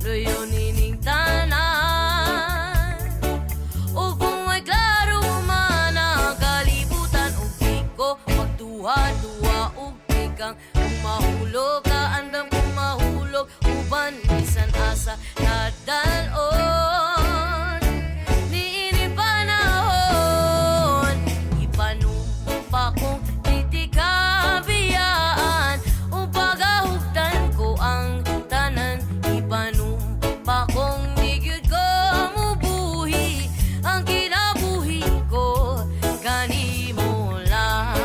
Luyo nining tanan. O kung ay klaro man ang kalibutan, o di ko magduwa-duwa o kang kung mahulog ka, andam kung mahulog uban bisan asa nadalon. Niini panahon ipanumpa kong titikabiyaan, o pagahugdan ko ang tanan. Ipanumpa kong digid ko mubuhi ang kinabuhi ko gani mo lang.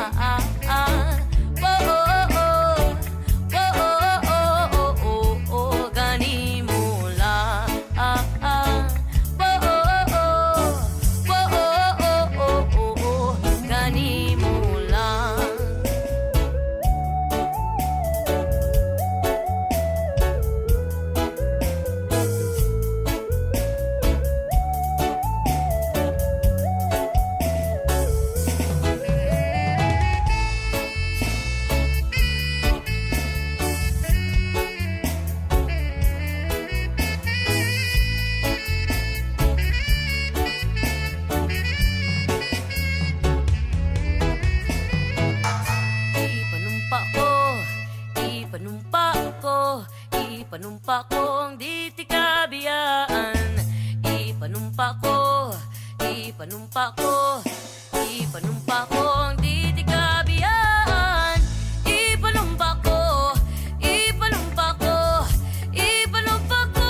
Gani mo lang. Gani mo lang. Ipanumpa ko ang di tikabiyaan. Ipanumpa ko ang di tikabiyaan. Ipanumpa ko ang di tikabiyaan. Ipanumpa ko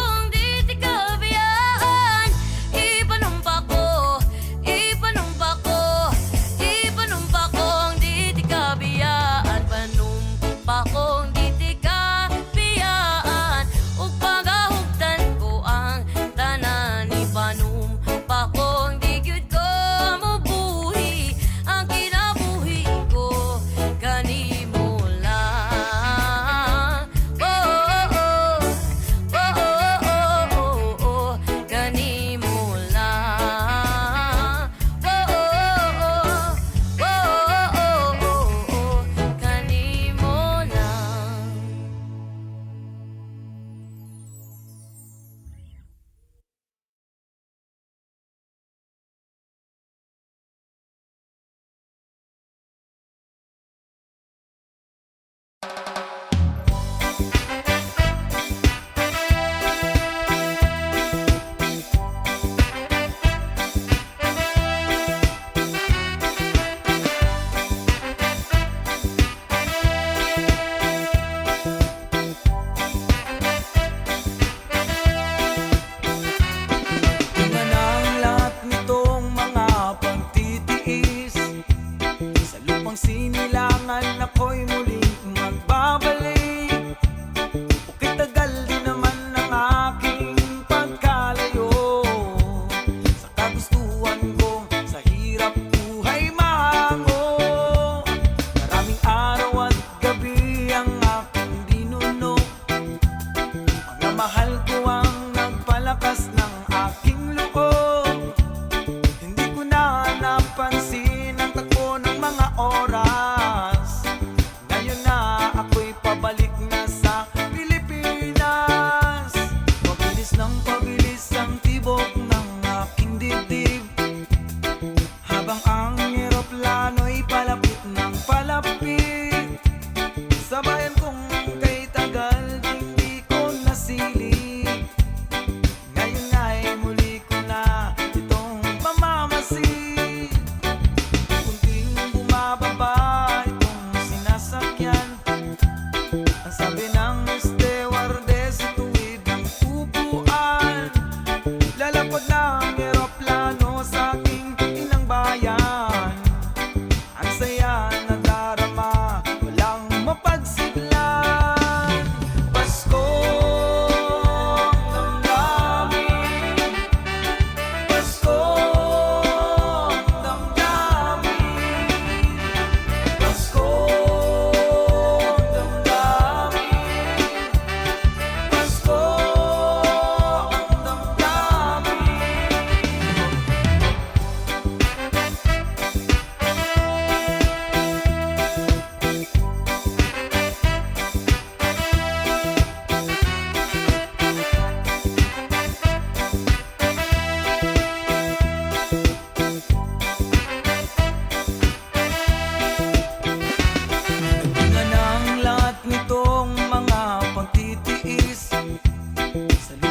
ang di tikabiyaan. Panumpa ko ang di tikabiyaan, ug pagahugdan ko ang tanan. Ipanumpa ko ang di gyud ko mabuhi ang kinabuhi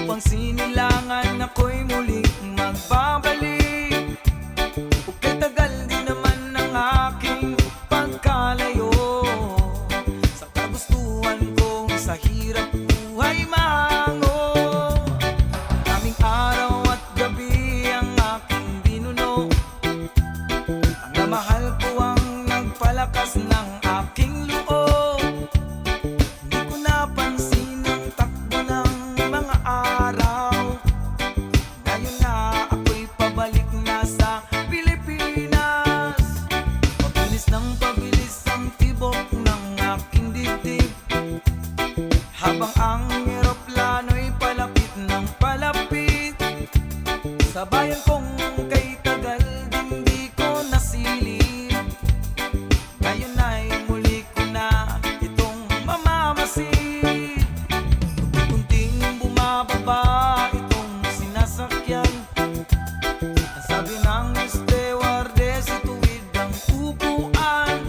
upang sinilangan ako'y muling magbabalik. O kay tagal din naman ng aking pagkalayo sa kagustuhan kong sa hirap buhay mango. Aming araw at gabi ang aking binuno, ang namahal ko ang nagpalakas ng aking loob. Hindi ko napansin ang takbo ng mga araw. Ngayon na ako'y pabalik na sa Pilipinas. Pabilis ng pabilis ang tibok ng aking dibdib, habang ang eroplano'y palapit ng palapit. Sa bayan kong kay tagal din di ko nasilip, ngayon ay muli ko na itong mamamasid. Unti-unting bumababa itong sinasakyan. Ang sabi ng stewardess, ituwid ang upuan.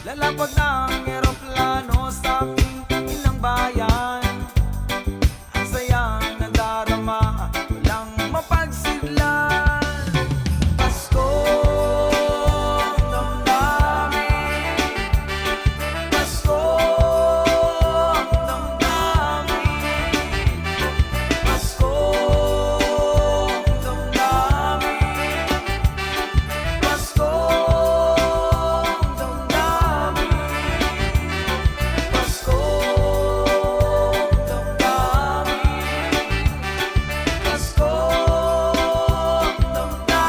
Lalapag ng eroplano sa aking inang bayan. Ang saya nadarama, walang mapagsidlan. Pasko ang damdamin, Pasko ang damdamin, Pasko ang damdamin, Pasko ang damdamin, Pasko ang damdamin, Pasko ang damdamin,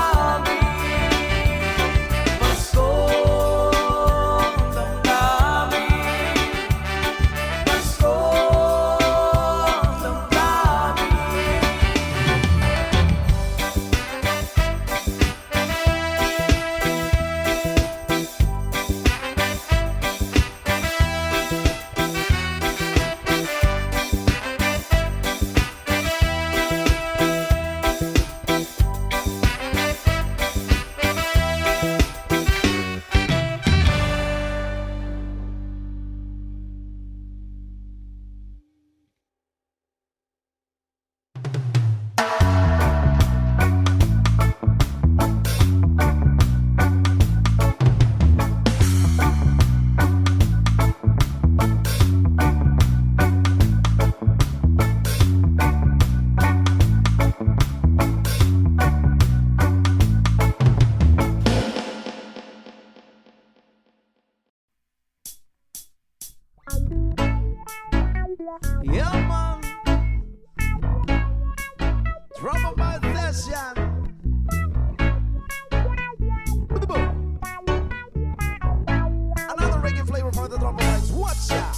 Pasko ang damdamin, Pasko Yeah, man. Drama by session. Another reggae flavor for the drum boys. Watch out.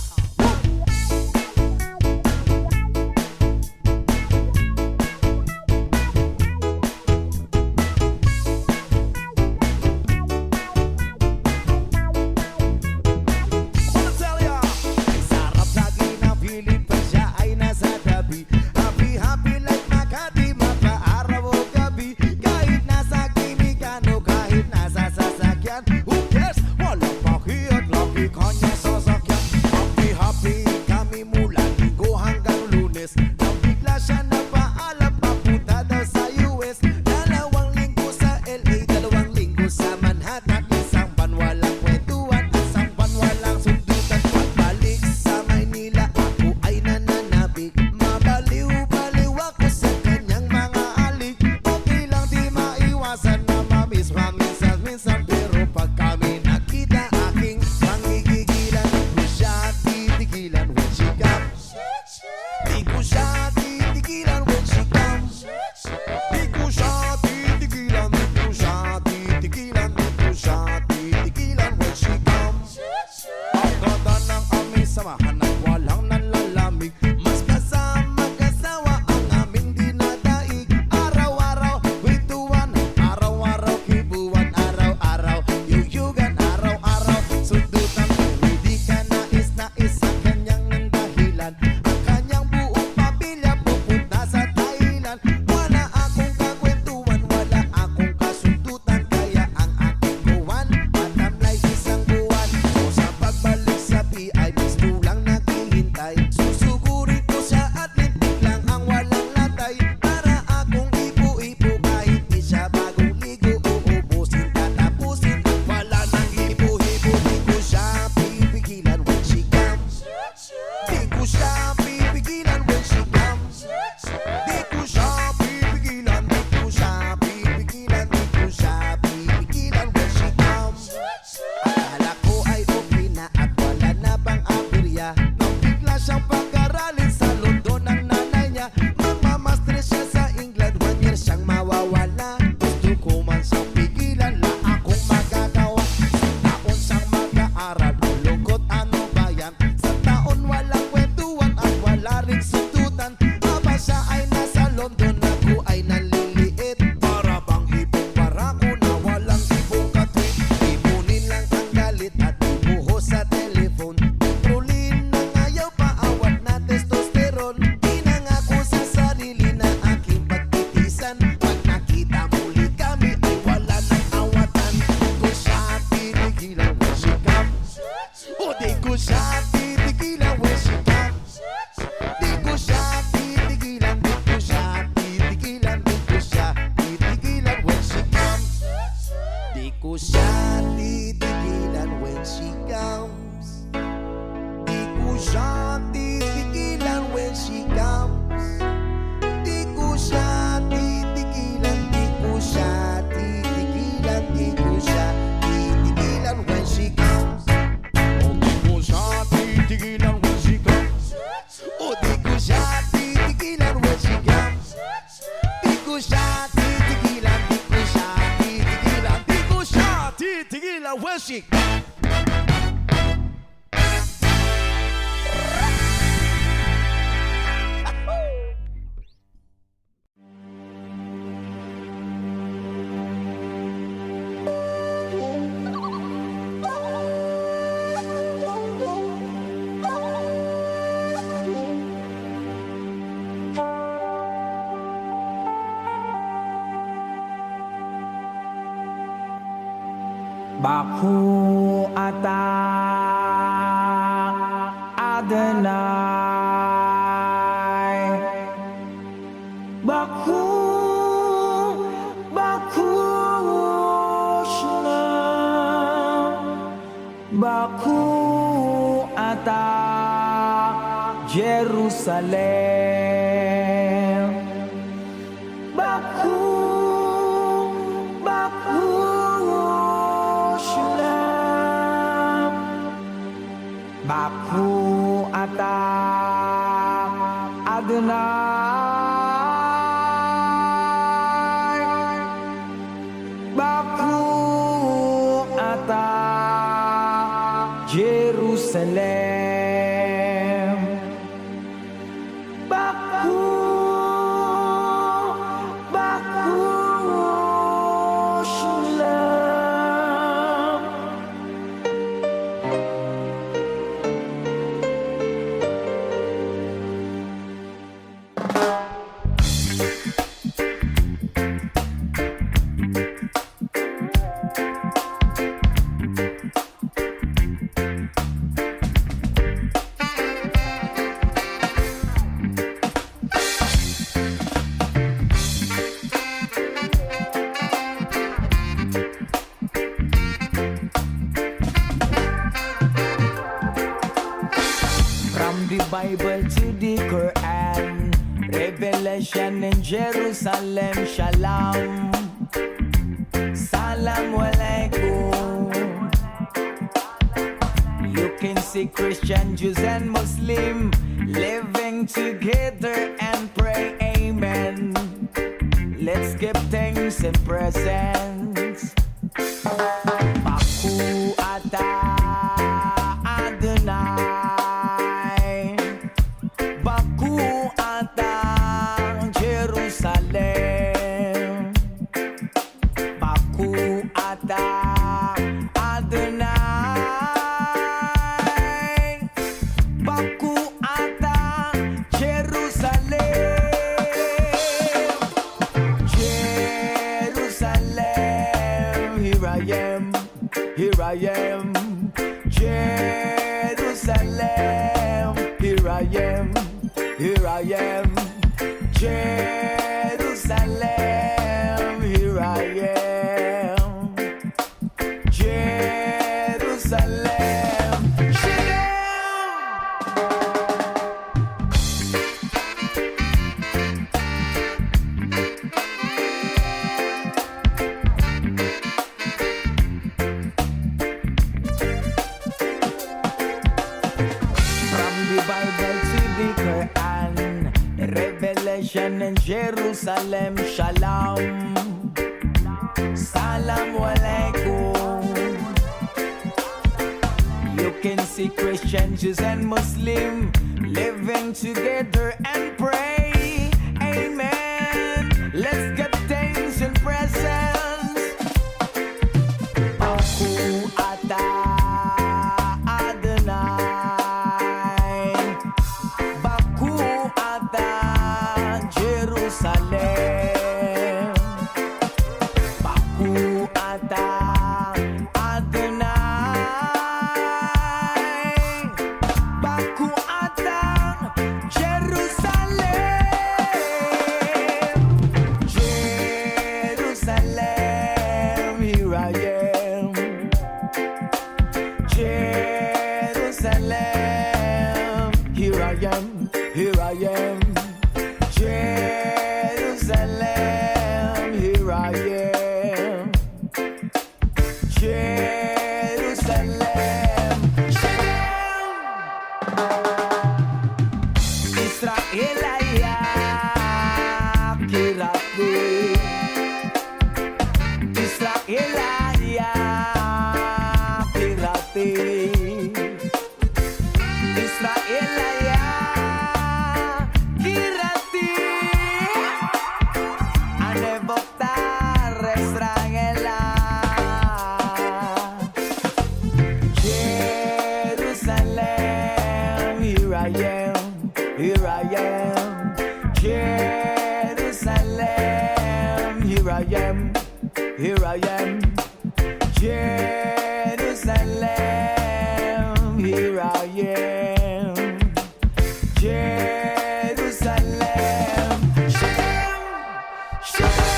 Wanna tell ya, ay sarap lagi na feeling pag siya ay nasa tabi. Happy, happy like Makati, mapa-araw o gabi. Kahit nasa kimikan o kahit nasa sasakyan, who cares? Walang pakiyat, lagi kanya sasakyan. Happy, happy kami mula Linggo hanggang Lunes. Nang bigla siya nagpaalam, papunta daw sa US. 2 linggo sa LA, 2 linggo sa Manhattan. Isang buwan walang kwentuhan, isang buwan walang sundutan. Pagbalik sa Maynila, ako ay nananabik. Mabaliw-baliw ako sa kanyang mga alik. Okay lang di maiwasan na mamiss paminsan-minsan, pero pag kami nakita, aking pangigigilan. Di ko siya titigilan when she comes. Di ko siya titigilan when siya ay nasa London, ako ay naliliit. Para bang ibong barako na walang ibong katwit. Ipunin lang ang galit at ibuhos sa telephone. Kontrolin ng ayaw paawat na testosterone. Pinangako sa sarili na aking pagtitisan. Pag nakita muli kami ay wala ng awatan. Di ko siya titigilan when she comes. O di ko siya titigilan when she comes. Di ko siya titigilan, di ko siya titigilan, di ko siya titigilan when she comes. Di ko siya titigilan when she comes. Di ko siya titigilan when she comes. Di ko siya titigilan, di ko siya titigilan, di ko siya titigilan when she comes. Oh, di ko siya titigilan when she comes. Oh, di ko siya titigilan when she comes. Di ko siya titigilan, di ko siya titigilan, di ko siya titigilan when she comes. Baku ata Adonai Baku Shna Baku ata Jerusalem Baku Shalom Baku ata Adonai Baku ata Jerusalem Baku Shalom From the Bible to the Quran, Revelation in Jerusalem, Shalom, Salam Alaikum. You can see Christian, Jews and Muslim living together and pray Amen. Let's give thanks and presents. Baku ata Adonai Baku ata Jerusalem Baku ata Adonai Baku ata Jerusalem Jerusalem Here I am, here I am Jerusalem Here I am, here I am Jerusalem Here I am Jerusalem From the Bible to the Quran, Revelation in Jerusalem, Shalom, Salam Alaikum. You can see Christian, Jews and Muslim living together and pray Jerusalem. Baku atang Adonai, baku atang Jerusalem. Jerusalem, here I am. Jerusalem, here I am, here I am. Jerusalem, here I am. Jerusalem, Shalom. Israel היה קראתי, ישראל היה קראתי, ישראל היה קראתי, הנבוכתר ישראלה. Jerusalem, here I am, here I am. Jerusalem, here I am, here I am. Jerusalem, here I am. Jerusalem, Shalom, Shalom.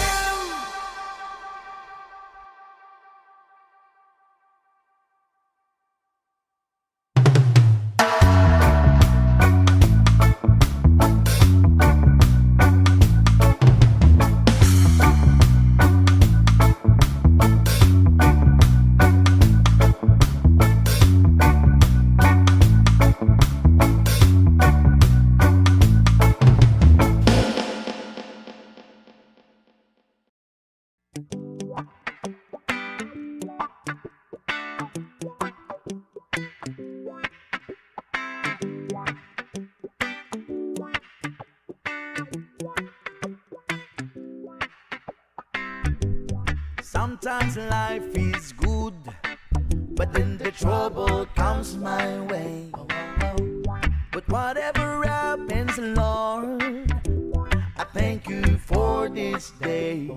Sometimes life is good, but then the trouble comes my way. But whatever happens, Lord, I thank you for this day.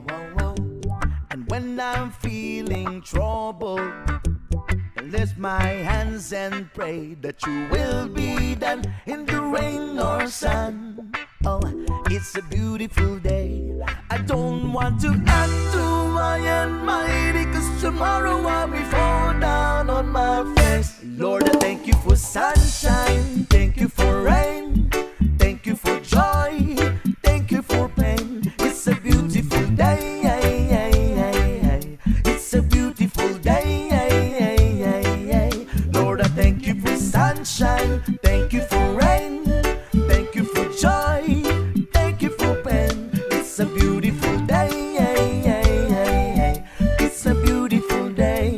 And when I'm feeling troubled, I lift my hands and pray that you will be done in the rain or sun. Oh, it's a beautiful day. I don't want to act too high and mighty, 'cause tomorrow I'll be fall down on my face. Lord, I thank you for sunshine, thank you for rain, thank you for joy, thank you for pain. It's a beautiful day, it's a beautiful day. Lord, I thank you for sunshine, thank you for rain, thank you for joy, thank you for pain. It's a beautiful day, it's a beautiful day.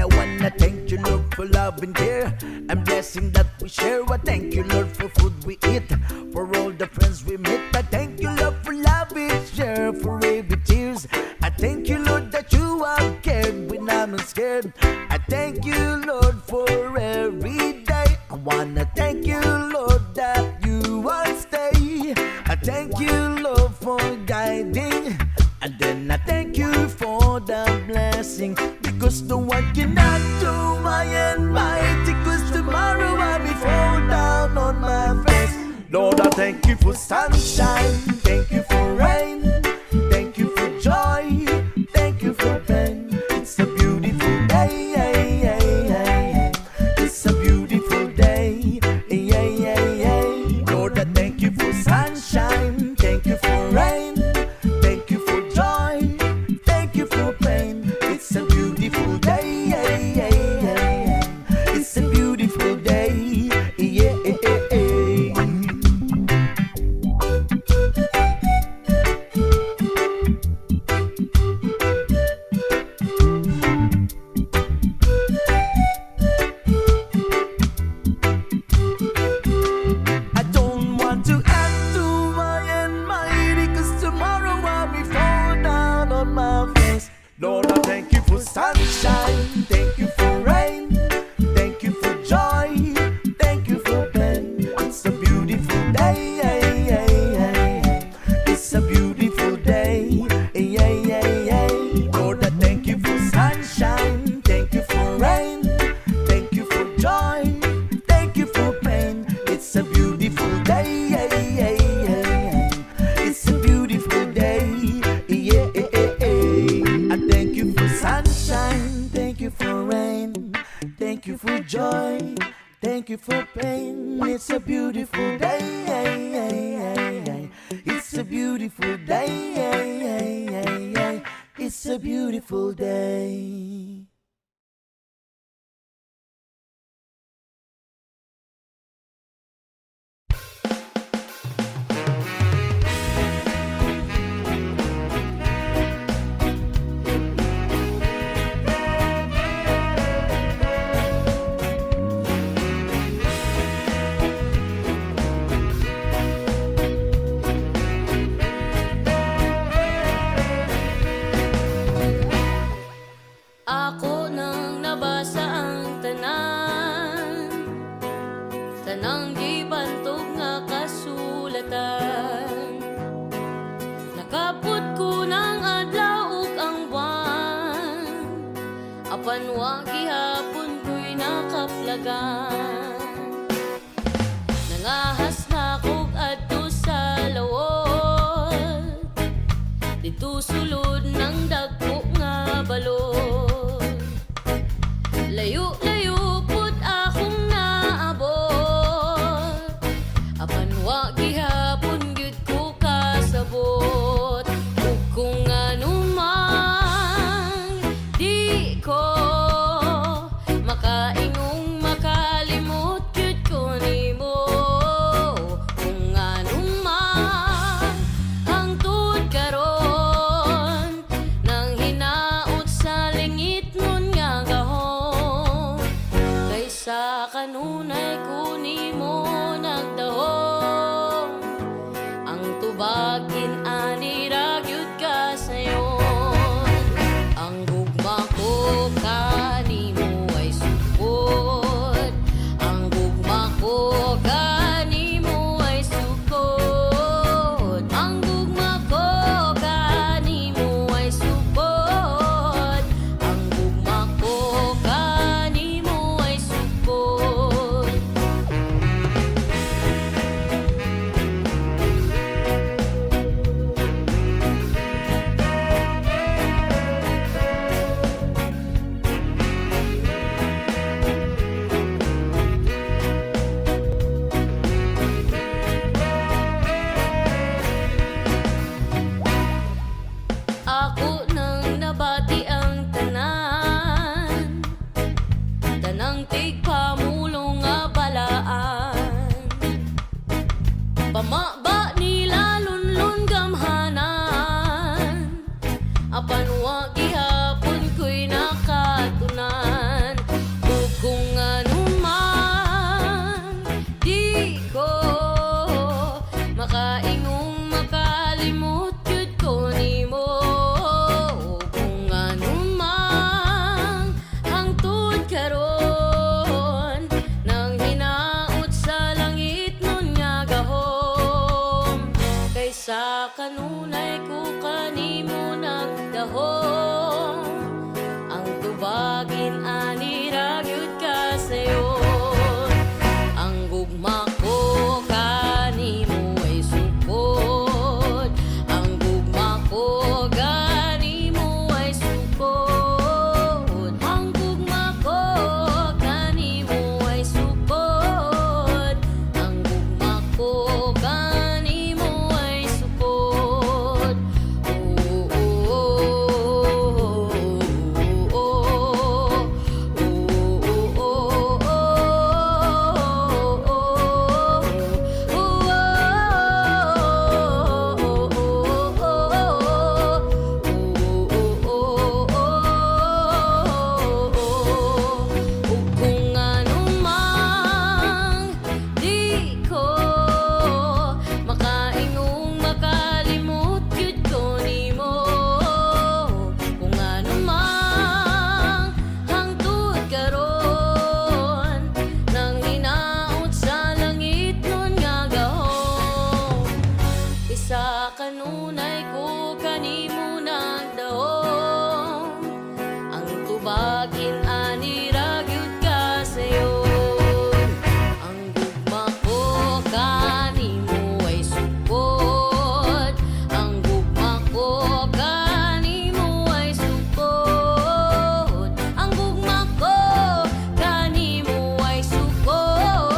I wanna thank you, Lord, for love and care and blessing that we share. I thank you, Lord, for food we eat, for all the friends we meet. I thank you, Lord, for love we share, for every tears. I thank you, Lord, that you have cared when I'm not scared. I thank you, Lord, for every day. I wanna thank you, Lord, that you will stay. I thank you, Lord, for guiding. And then I thank you for the blessing, because no one cannot do my and mighty, 'cause tomorrow I'll be fall down on my face. Lord, I thank you for sunshine, thank you for rain, thank you for joy, thank you for pain. It's a beautiful day, it's a beautiful day. Lord, I thank you for sunshine, thank you for rain, thank you for joy, thank you for pain. It's a beautiful day, it's a beautiful day. you for pain. It's a beautiful day. It's a beautiful day. It's a beautiful day. Ako nang nabasa ang tanan, tanang di bantog nga kasulatan. Nakaput ko ng adlaw ug ang buwan, apan wa gihapon ko'y nakaplagan. Nangahas na kog adto sa lawot, dito sulod ng dagko nga balot. Layo-layo pud akong naabot, apan wa gihapon gyud ko kasabot. Ug kung anumang di ko makaingong makalimot gyud ko nimo. Kung anumang hangtod karon nang hinaot sa lingit nun nga gahom, kaysa kanunay ko nimo nagdahom. Ang tubagin ani ra gyud ka sayon. Ang gugma ko kanimo ay sukod. Ang gugma ko kanimo ay sukod. Ang gugma ko kanimo ay sukod. Ang gugma ko kanimo ay sukod. Ako nang nabati ang tanan, tanang tigpamulong nga balaan. Pamaba nila lunlun gamhanan, apan wa gihapon ko'y nakatunan. Ug kung anuman di ko makaingong makalimot gyud ko nimo. Kung anumang hangtod karon nang hinaot sa langit nun nga gahom, kaysa kanunay ko kanimo nagdahom. Ang tubagin ani ra gyud ka sayon. Ang gugma ko kanimo ay sukod. Ang gugma ko kanimo ay sukod. Ang gugma ko kanimo ay sukod. Ang gugma ko kanimo ay sukod. Oh, oh, oh, oh, oh, kung anumang di ko makaingong makalimot gyud ko nimo. Kung anumang hangtod karon nang hinaot sa langit nun nga gahom, isa kanunay ko kanimo nagdahom. Ang tubagin ani ra gyud ka sayon. Ang gugma ko kanimo ay sukod. Ang gugma ko kanimo ay sukod. Ang gugma ko kanimo ay sukod.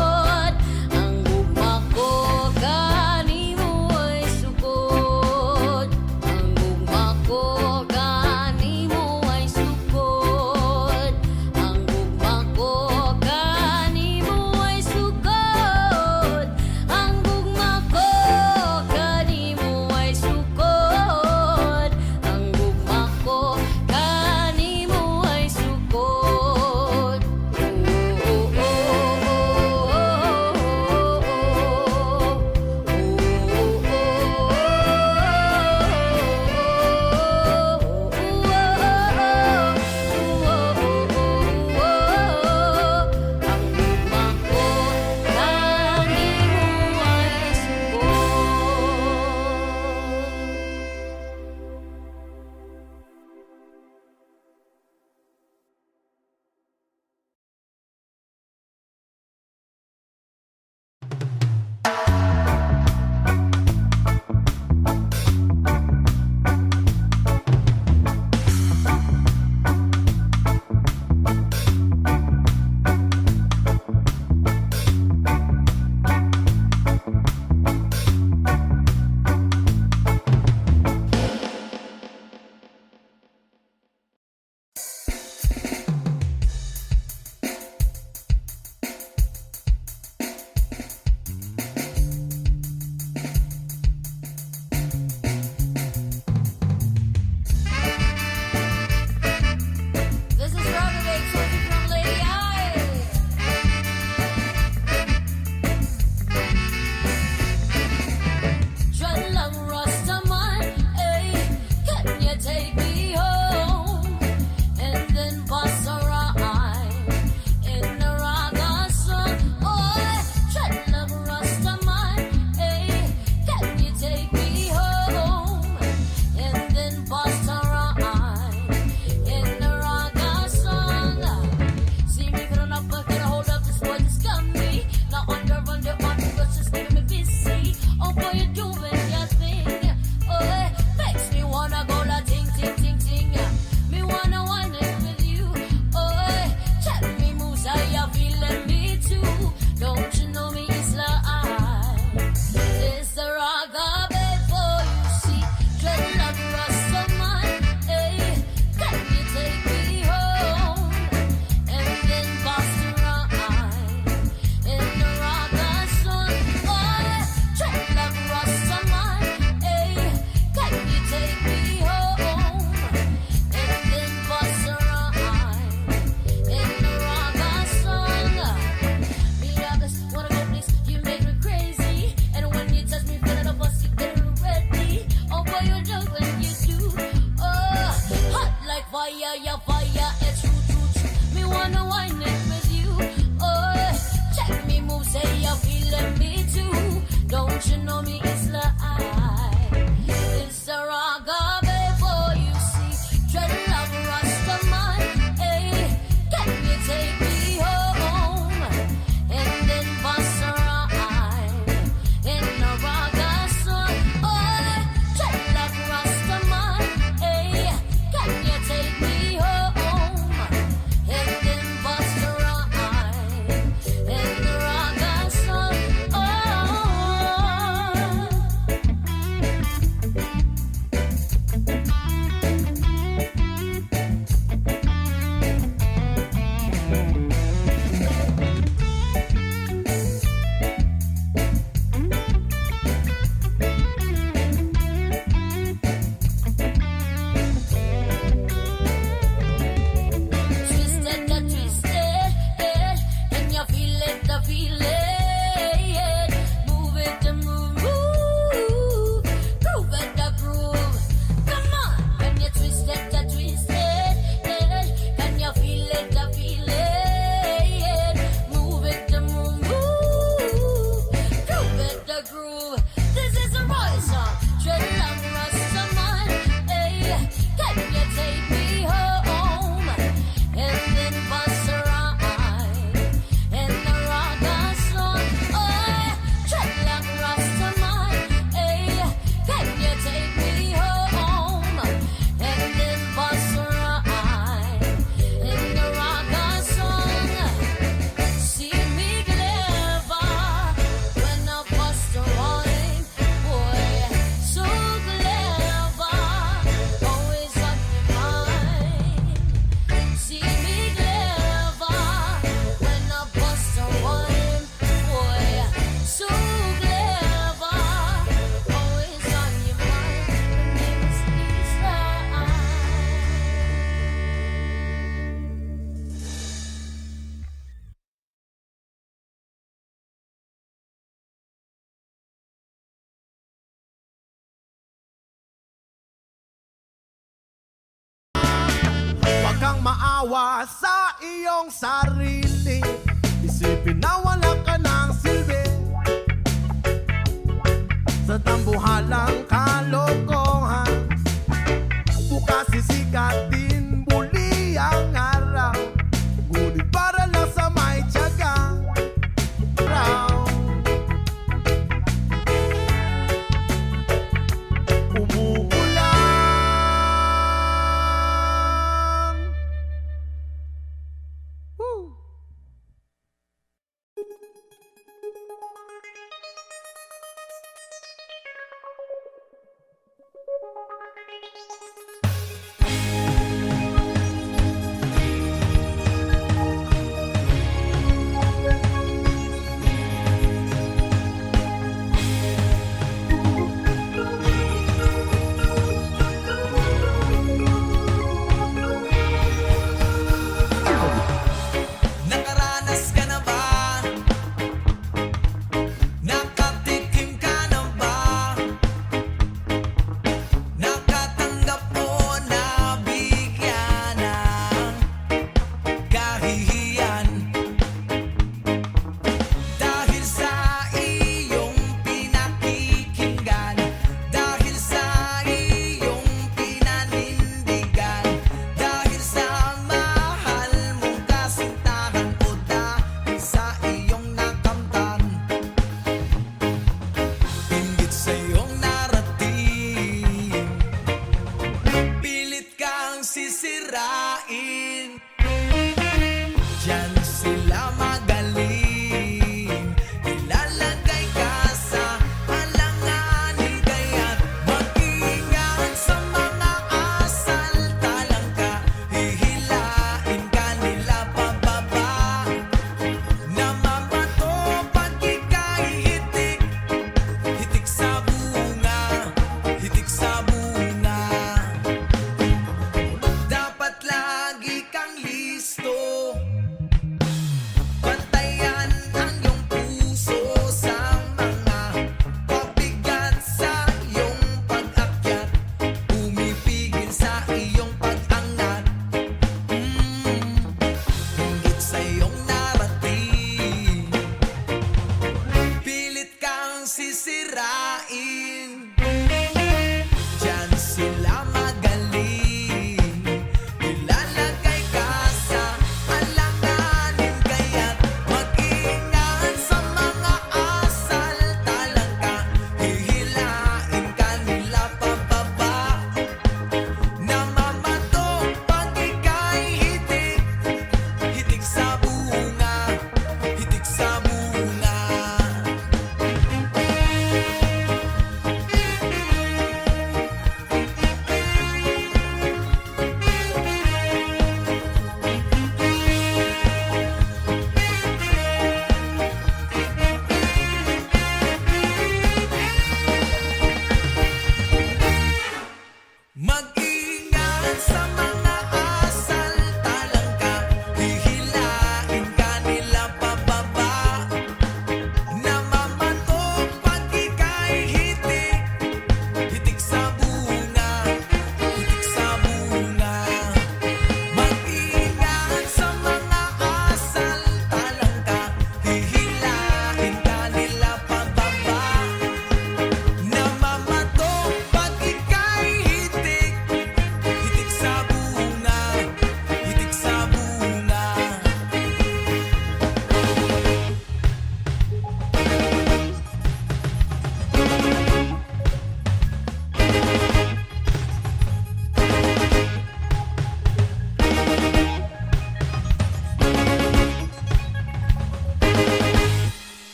awa sa iyong sarili. Isipin na wala ka ng silbi sa tambuhalang kalokohan. Bukas sisikat din muli ang araw, ngunit para lang sa may tiyaga raw. Umuulan. Woo! Nakaranas ka na ba? Nakatikim ka na ba? Nakatanggap o nabigyan ng kahihiyan dahil sa iyong pinakikinggan, dahil sa iyong pinanindigan, dahil sa mahal mong kasintahan o dahil sa iyong nakamtan. Inggit sa iyong narating, pilit kang sisirain. Diyan sila magaling, ilalagay ka sa alanganin, kaya't mag-ingat sa mga asal. Talang ka, hihilain ka nila pababa, na mamato pag ika'y hitik, hitik sa buhay.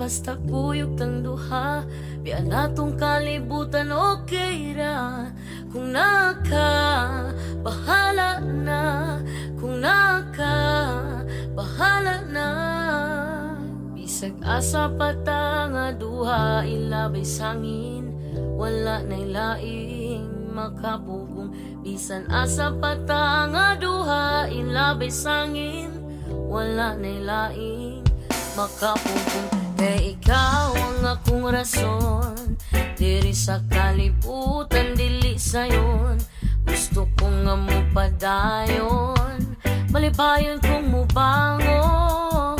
basta kuyog tang duha. Biya natong kalibutan okay ra. Kung naka, bahala na. Kung naka, bahala na. Bisag asa pata nga duha, ilabay sangin. Wala na'y laing makapugong. Bisan asa pata nga duha, ilabay sangin. Wala na'y laing makapugong. Kay ikaw ang akong rason, diri sa kalibutan, dili sayon. Gusto ko nga mo padayon, malipayon kong mubangon.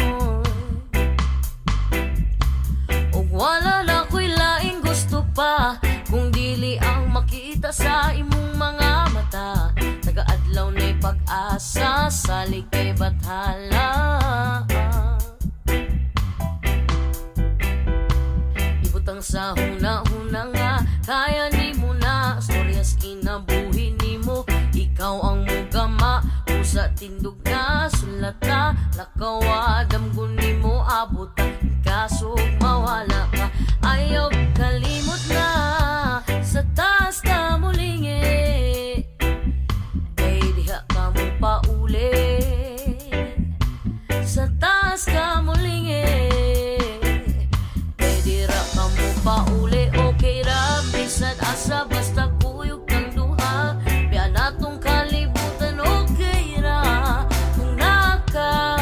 Og wala na ko'y laing gusto pa, kung dili ang makita sa imong mga mata. Taga-adlaw na'y pag-asa, salig kay bathala. Ibutang sa huna-huna nga, kaya ni mo na. Storyas kinabuhi ni mo, ikaw ang mugama. Usa tindog na, sulata, lakawa, damgon ni mo, abutan. Kaso mawala ka, ayaw kalimot na. Sa taas ka mulingi, kay diha ka mo pauli. Sa taas ka mulingi, kay dira ka mo pauli. Okay ra, bisan asa basta kuyog kang duha. Biya natong kalibutan okay ra. Kung naka,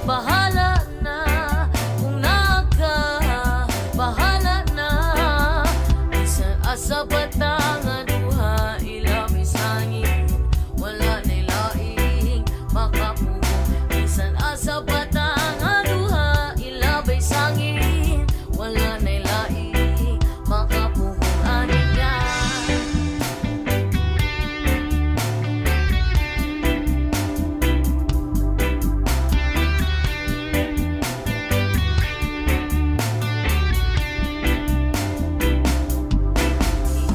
bahala na. Kung naka, bahala na. Bisan asa bata nga duha, ilami sangin. Wala na'y laing makapugong. Bisan asa bata nga duha, ilabay sangin. Wala na'y laing makapugong. Ani niya.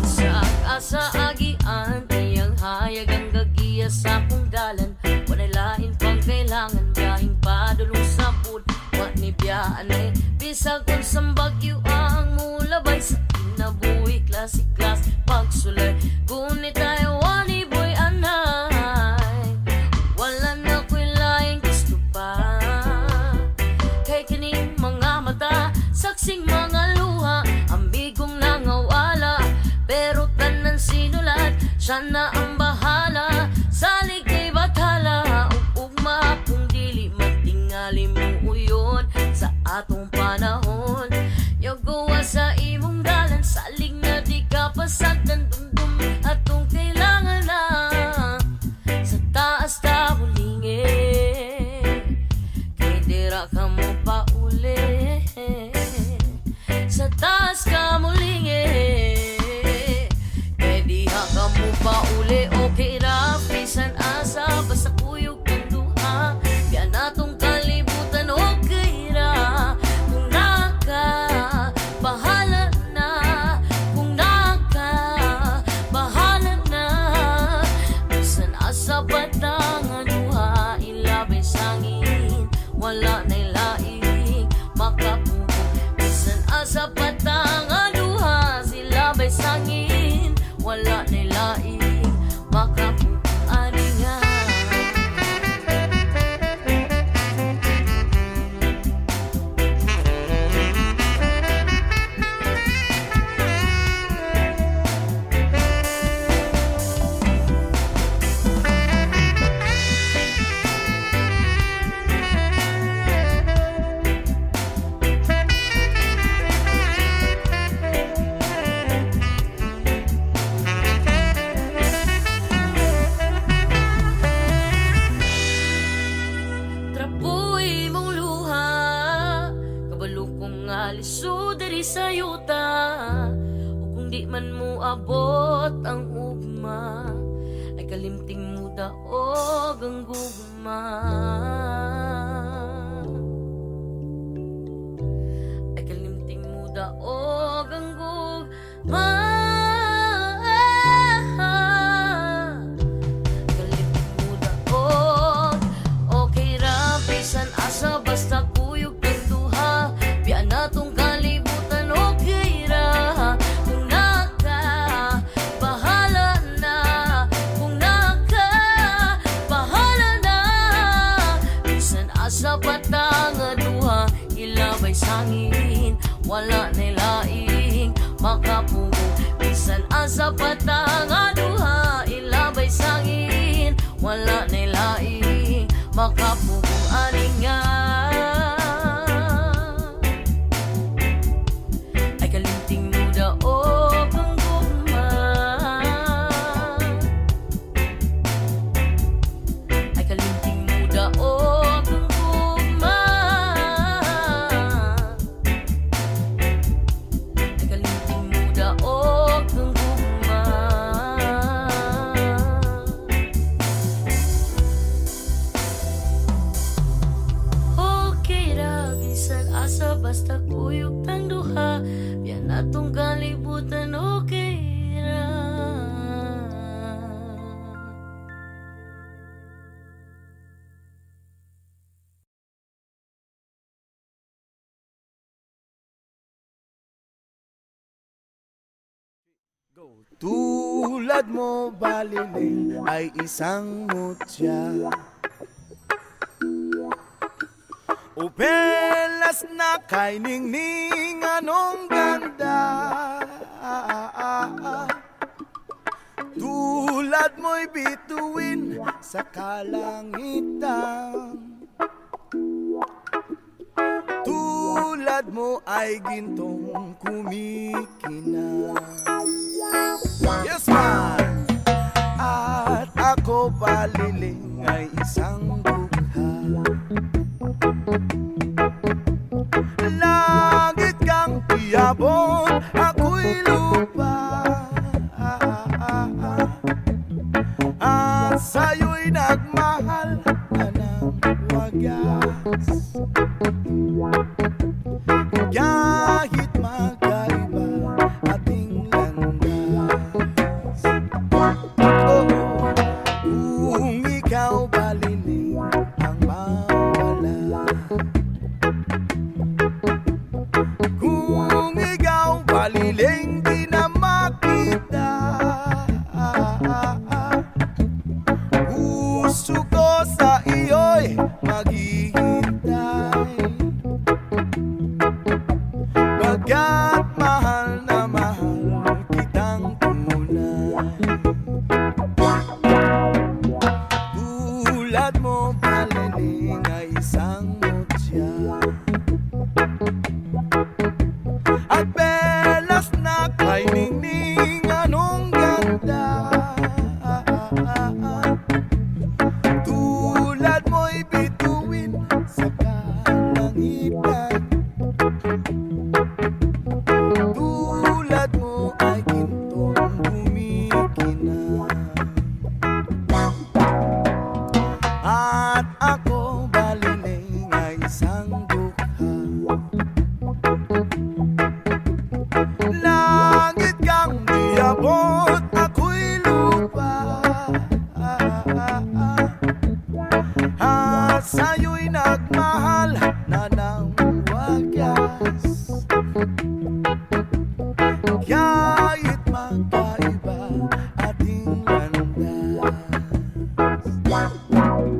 Isa't asa agian, tiyang hayag ang gagiya sa kong dalan. Wanay lain pang kailangan, biyahing padulong sa pud. Wa ni biyaan ay bisag kung sambagyo ang mulabay. Sa kinabuhi, klase-klas, pagsulay. Gunit tayo, wani boy anay. Wala na ko'y laing gusto pa. Kay kining mga mata, saksing mga luha, ambigong nangawala. Pero tanan sinulat, siya na ang bahala. Salig kay bathala, ugma kung dili magtingali mo uyon. Sa atong panahon, yogawa sa imong dalan. Salig na di ka pasagdan, dumdum atong kailangan na. Sa taas ta hulingi, kay dira ka mo pauli. Sa taas ka mulingi, kay diha ka mo pauli. Okay ra, bisan asa basta kuyog kang duha. Kaya natong kalibutan okay ra. Kung naka, bahala na. Kung naka, bahala na. Bisan asa bata nga duha, ilabay sangin. Wala na'y laing makapugong. Bisan asa bata nga duha, silabay sangin. Wala na'y laing makapugong. Ani nga. Trapoy mong luha, kabalo kong aliso diri sa yuta. O kung di man mo abot ang ugma, ay kalimting mo daog ang gugma. Ay kalimting mo daog ang gugma. Kalimting mo daog, okay ra, bisan asa basta kuyog kang duha. Biya na to nilaing makapugong bisan asa patang aduha ilabay sangin wala nilaing makapugong aningan ay kalinting muda o kang gugma ay kalinting muda o kang gugma ay kalinting muda o kang gugma okay ra bisan asa basta kuyog tang duha yan atong kalibutan okay ra. Tulad mo baliling ay isang mutya Upelas na kay ningning anong ganda Tulad mo'y bituin sa kalangitan Tulad mo ay gintong kumikinang Yes man! At ako baliling ay isang bugha Langit kang iabot, ako'y lupa At sa'yo'y nagmahal ka ng wagas Kahit magkaiba ating landas Oh, kung ikaw baliling ang mawala Kung ikaw baliling di na makita Gusto ko sa iyo'y maghihintay Bagat mahal na mahal kitang tunay Tulad mo baliling ay isang mutya At belas na kay ningning anong ganda Tulad mo'y bituin sa kalangitan Tulad mo ay gintong kumikinang At ako baliling ay isang dukha Langit kang diabot, ako'y lupa At sa'yo'y nagmahal na ng wagas Kahit magkaiba ating landas Yeah, man.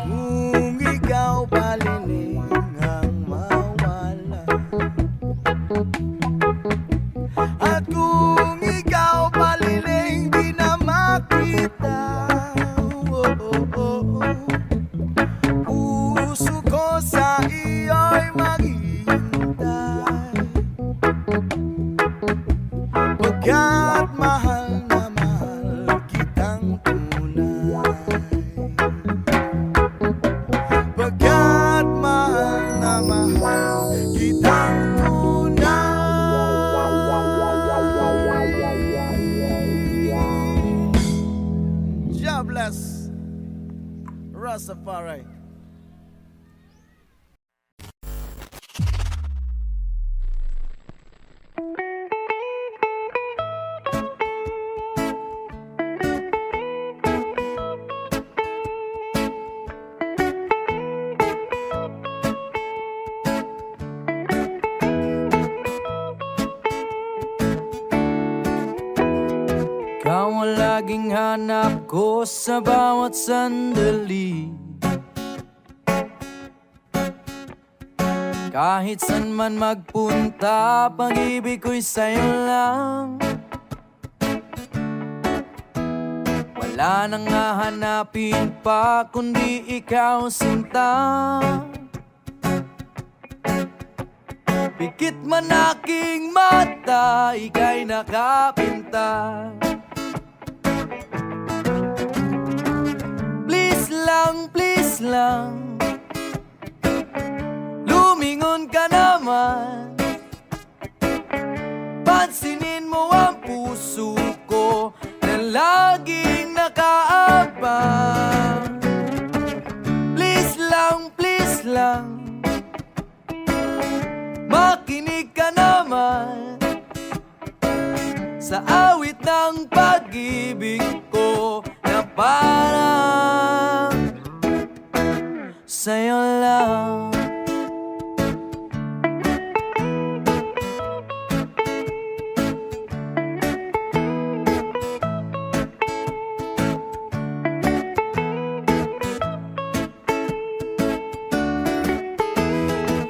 Kung ikaw baliling ang mawala At kung ikaw baliling di na makita Puso ko sa iyo'y maghihintay Pagkat mahal na mahal kitang tunay Pagkat mahal na mahal kitang tunay God bless Rastafari Ikaw ang laging hanap ko sa bawat sandali. Kahit san man magpunta, pag-ibig ko'y sa'yo lang. Wala nang hahanapin pa kundi ikaw, sinta. Pikit man aking mata, ika'y nakapinta. Please lang, lumingon ka naman. Pansinin mo ang puso ko na laging nakaabang. Please lang, makinig ka naman sa awit ng pag-ibig ko na parang sa'yo lang.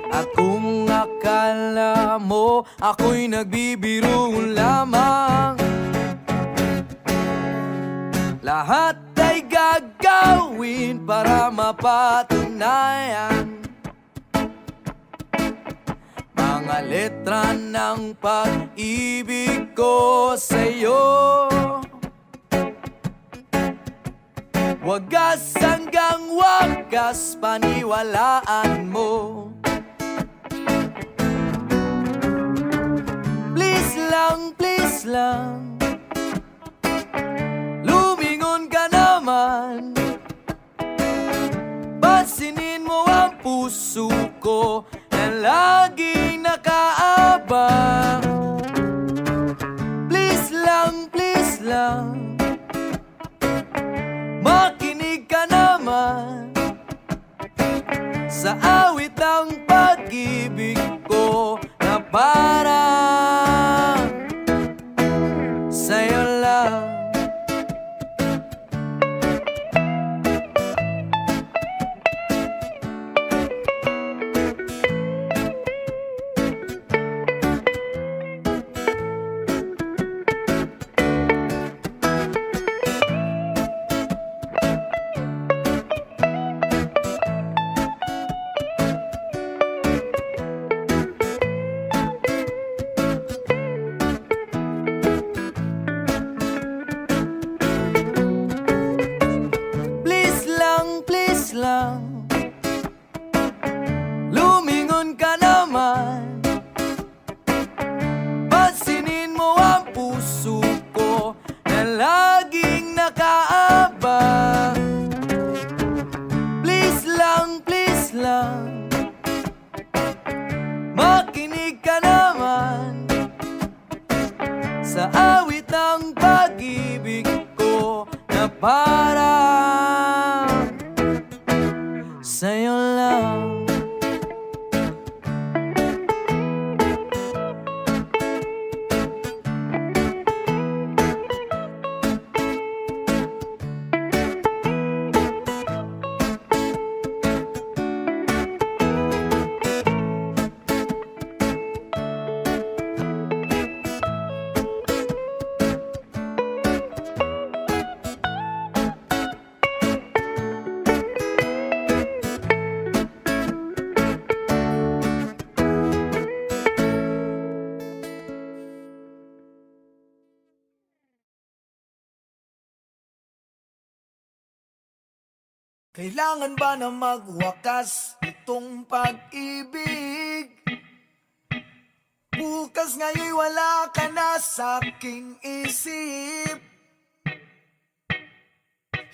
At kung akala mo ako'y nagbibiro lamang, lahat ay gagawin para mapatunayan mga letra ng pag-ibig ko sa'yo. Wagas hanggang wagas, paniwalaan mo. Please lang, lumingon ka naman. Pansinin mo ang puso ko na laging nakaabang. Please lang, makinig ka naman sa awit ng pag-ibig ko na parang sa'yo lang. Please lang, lumingon ka naman. Pansinin mo ang puso ko na laging nakaabang. Please lang, makinig ka naman sa awit ng pag-ibig ko na parang sa'yo lang. Kailangan ba na magwakas itong pag-ibig? Bukas nga'y wala ka na sa aking isip.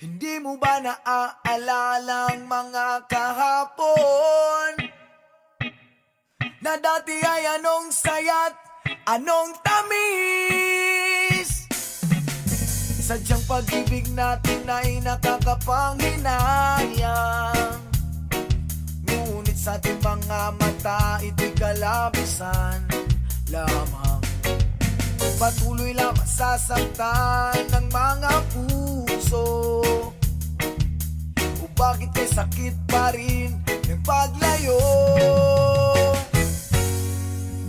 Hindi mo ba naaalala ang mga kahapon na dati ay anong saya't anong tamis? Sadyang pag-ibig natin ay nakakapanghinayang, ngunit sa ating mga mata ito'y kalabisan lamang. Patuloy lang masasaktan ng mga puso. O bakit kay sakit pa rin ng paglayo?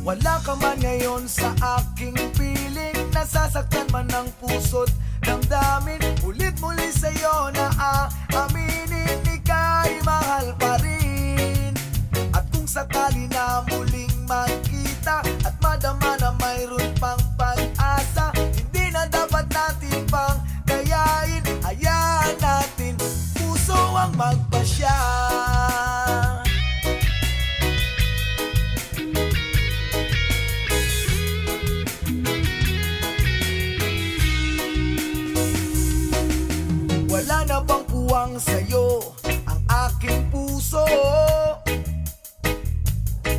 Wala ka man ngayon sa aking piling, nasasaktan man ng puso't damdamin. Ulit muli sa'yo na aaminin, ika'y mahal pa rin. At kung sakali na muling magkita at madama na mayroon pang pag-asa, hindi na dapat natin pang dayain. Hayaan natin puso ang magpasya. Wala na bang puwang sa'yo ang aking puso?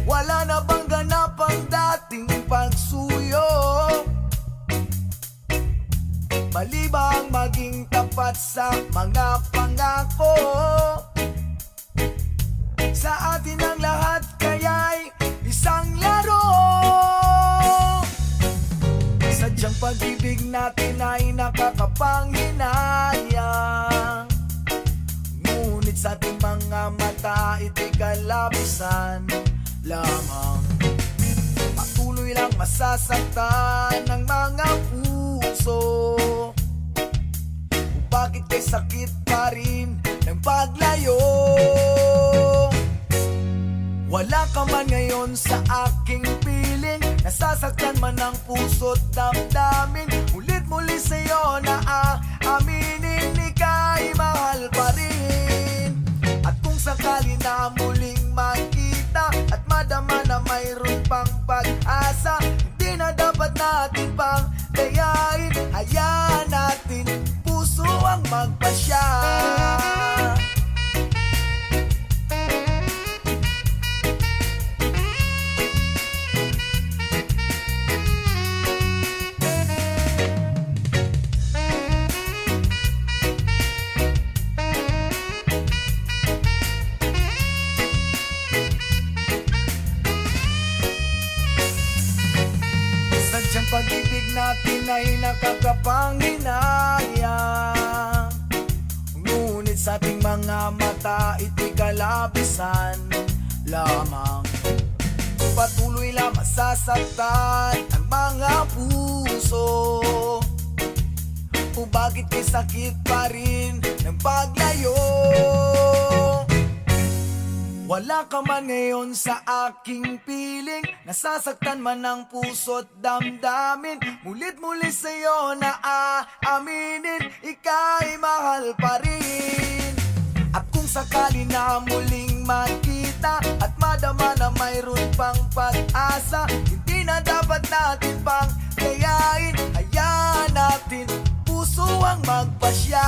Wala na bang ganap ang dating pagsuyo? Mali ba ang maging tapat sa mga pangako? Sa atin ang lahat kaya'y isang laro. Sadyang pag-ibig natin ay nakakapanghinayang, ngunit sa ating mga mata ito'y kalabisan lamang. Patuloy lang masasaktan ng mga puso. O bakit kay sakit pa rin ng paglayo? Wala ka man ngayon sa aking piling, nasasaktan man ang puso't damdamin. Ulit muli sa'yo na aaminin, ika'y mahal pa rin. At kung sakali na muling magkita at madama na mayroon pang pag-asa, hindi na dapat natin pang dayain. Hayaan natin puso ang magpasya. Sadyang pag-ibig natin ay nakakapanghinayang, ngunit sa ating mga mata ito'y kalabisan lamang. Patuloy lang masasaktan ang mga puso. O bakit kay sakit pa rin ng paglayo? Wala ka man ngayon sa aking piling, nasasaktan man ang puso't damdamin. Mulit muli sa'yo na aaminin, ika'y mahal pa rin. At kung sakali na muling magkita at madama na mayroon pang pag-asa, hindi na dapat natin pang dayain. Hayaan natin puso ang magpasya.